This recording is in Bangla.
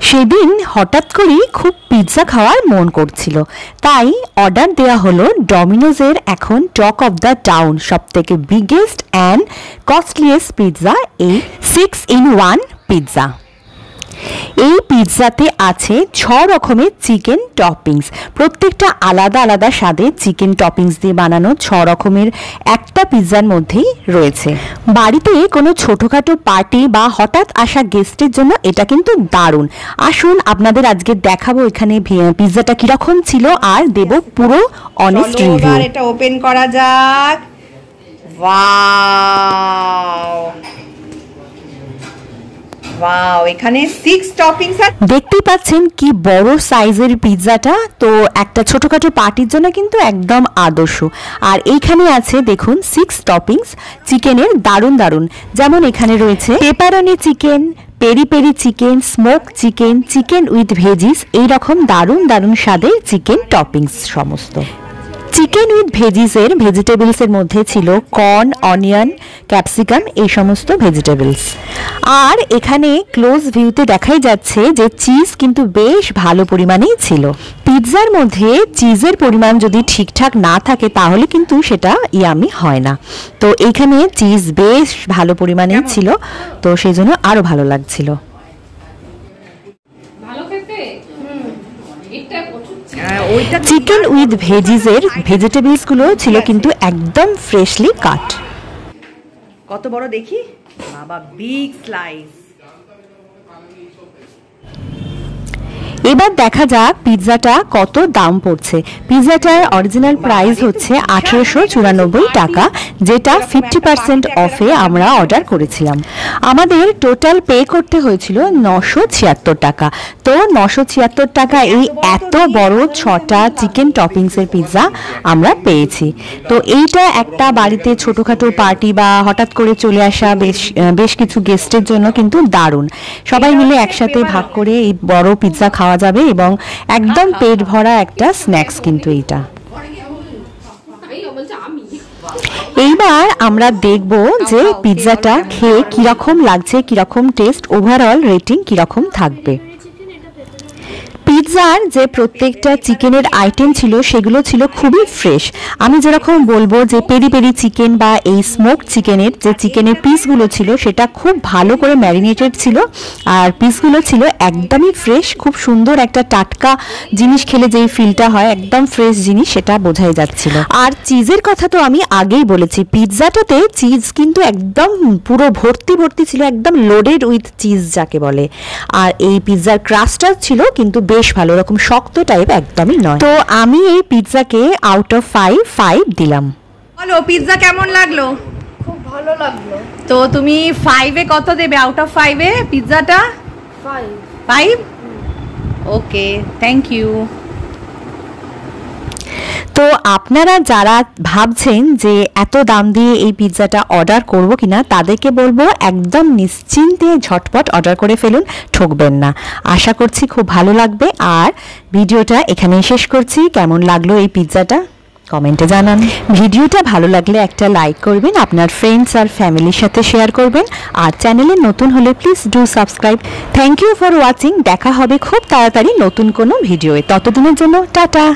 সেদিন হঠাৎ করেই খুব পিৎজা খাওয়ার মন করছিল, তাই অর্ডার দেওয়া হলো ডমিনোজের এখন টক অফ দ্য টাউন সবথেকে বিগেস্ট অ্যান্ড কস্টলিয়েস্ট পিৎজা, এই 6-in-1 পিৎজা। এই পিৎজাতে আছে 6 রকমের চিকেন টপিংস, প্রত্যেকটা আলাদা আলাদা স্বাদে চিকেন টপিংস দিয়ে বানানো 6 রকমের একটা পিৎজার মধ্যেই রয়েছে। বাড়িতে কোনো ছোটোখাটো পার্টি বা হঠাৎ আসা গেস্টের জন্য এটা কিন্তু দারুণ। আসুন আপনাদের আজকে দেখাবো এখানে পিৎজাটা কিরকম ছিল আর দেব পুরো অনেস্ট রিভিউ। এটা ওপেন করা যাক। ওয়াও ওয়াও, এখানে 6 টপিংস আছে। দেখতেই পাচ্ছেন কি বড় সাইজের পিৎজাটা, তো একটা ছোটখাটো পার্টির জন্য কিন্তু একদম আদর্শ। আর এইখানে আছে দেখুন 6 টপিংস চিকেনের, দারুণ দারুণ। যেমন এখানে রয়েছে pepperoni chicken, peri peri chicken, smoke chicken, chicken with veggies, এইরকম দারুণ দারুণ স্বাদের চিকেন টপিংস সমস্ত। চিকেন উইথ ভেজিসের ভেজিটেবলসের মধ্যে ছিল কর্ন, অনিয়ন, ক্যাপসিকাম, এই সমস্ত ভেজিটেবলস। আর এখানে ক্লোজ ভিউতে দেখাই যাচ্ছে যে চিজ কিন্তু বেশ ভালো পরিমাণেই ছিল। পিৎজার মধ্যে চিজের পরিমাণ যদি ঠিকঠাক না থাকে তাহলে কিন্তু সেটা ইয়ামি হয় না। তো এখানে চিজ বেশ ভালো পরিমাণেই ছিল, তো সেই জন্য আরও ভালো লাগছিল। চিকেন উইথ ভেজিসের ভেজিটেবলসগুলো ছিল কিন্তু একদম ফ্রেশলি কাট। কত বড় দেখি বাবা, বিগ স্লাইস। এবার দেখা যাক পিৎজাটা কত দাম পড়ছে। পিৎজাটার অরিজিনাল প্রাইস হচ্ছে 1894 টাকা, যেটা 50% অফে আমরা অর্ডার করেছিলাম। আমাদের টোটাল পে করতে হয়েছিল 976 টাকা। তো 976 টাকা এই এত বড় 6টা চিকেন টপিংসের পিৎজা আমরা পেয়েছি। তো এইটা একটা বাড়িতে ছোটোখাটো পার্টি বা হঠাৎ করে চলে আসা বেশ কিছু গেস্টের জন্য কিন্তু দারুণ। সবাই মিলে একসাথে ভাগ করে এই বড় পিৎজা খাওয়া যাবে এবং একদম পেট ভরা একটা স্ন্যাক্স কিন্তু এইটা। এইবার আমরা দেখব যে পিৎজাটা খেয়ে কিরকম লাগছে, কিরকম টেস্ট, ওভারঅল রেটিং কিরকম থাকবে। পিৎজার যে প্রত্যেকটা চিকেনের আইটেম ছিল সেগুলো ছিল খুবই ফ্রেশ। আমি যেরকম বলবো যে পেরি পেরি চিকেন বা এই স্মোক চিকেনের যে চিকেনের পিসগুলো ছিল সেটা খুব ভালো করে ম্যারিনেটেড ছিল, আর পিসগুলো ছিল একদমই ফ্রেশ। খুব সুন্দর একটা টাটকা জিনিস খেলে যেই ফিলটা হয়, একদম ফ্রেশ জিনিস, সেটা বোঝাই যাচ্ছিল। আর চিজের কথা তো আমি আগেই বলেছি, পিৎজাটাতে চিজ কিন্তু একদম পুরো ভর্তি ভর্তি ছিল, একদম লোডেড উইথ চিজ যাকে বলে। আর এই পিৎজার ক্রাস্টটা ছিল কিন্তু বেশ ভালো, রকম শক্ত টাইপ একদমই নয়। তো আমি এই পিৎজাকে আউট অফ 5 দিলাম। বলো পিৎজা কেমন লাগলো? খুব ভালো লাগলো। তো তুমি 5-এ কত দেবে? আউট অফ 5-এ পিৎজাটা 5। Okay, thank you. তো আপনারা যারা ভাবছেন যে এত দাম দিয়ে এই পিৎজাটা অর্ডার করব কিনা, তাদেরকে বলবো একদম নিশ্চিন্তে ঝটপট অর্ডার করে ফেলুন, ঠকবেন না। আশা করছি খুব ভালো লাগবে। আর ভিডিওটা এখানেই শেষ করছি। কেমন লাগলো এই পিৎজাটা কমেন্টে জানান। ভিডিওটা ভালো লাগলে একটা লাইক করবেন, আপনার ফ্রেন্ডস আর ফ্যামিলির সাথে শেয়ার করবেন। আর চ্যানেলে নতুন হলে please do subscribe. Thank you for watching. দেখা হবে খুব তাড়াতাড়ি নতুন কোনো ভিডিওয়ে। ততদিনের জন্য টাটা।